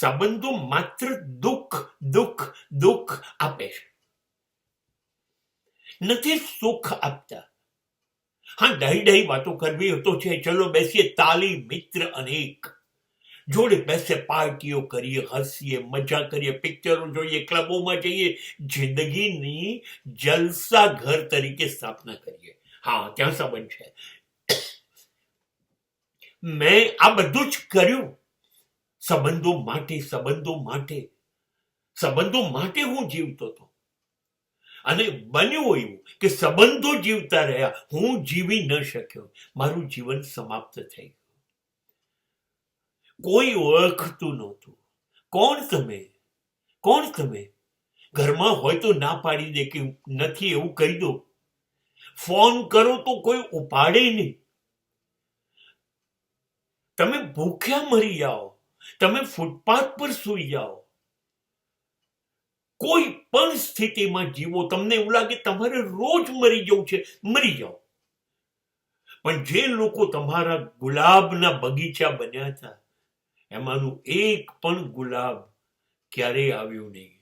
સંબંધો માત્ર દુઃખ દુઃખ દુઃખ આપે છે, નથી સુખ આપતા. હા, ડાઈ વાતો કરવી તો છે, ચલો બેસીએ, તાલી મિત્ર અનેક, જોડે બેસે, પાર્ટીઓ કરીએ, હસીએ, મજા કરીએ, પિક્ચરો જોઈએ, ક્લબોમાં જઈએ, જિંદગીની જલસા ઘર તરીકે સ્થાપના કરીએ. હા, ત્યાં સંબંધ છે. મેં આ બધું જ કર્યું સંબંધો માટે, સંબંધો માટે, સંબંધો માટે હું જીવતો હતો. અને બન્યું એવું કે સંબંધો જીવતા રહ્યા, હું જીવી ન શક્યો, મારું જીવન સમાપ્ત થઈ ગયું. કોઈ ઓળખતું નહોતું. કોણ તમે? કોણ તમે? ઘરમાં હોય તો ના પાડી દે કે નથી, એવું કહી દો. ફોન કરો તો કોઈ ઉપાડે નહીં. તમે ભૂખ્યા મરી જાઓ, તમે ફૂટપાથ પર સૂઈ જાઓ, કોઈ પણ સ્થિતિમાં જીવો, તમને એવું લાગે તમારે રોજ મરી જવું છે, મરી જાઓ. પણ જે લોકો તમારા ગુલાબના બગીચા બન્યા હતા, એમાંનું એક પણ ગુલાબ ક્યારેય આવ્યું નહીં.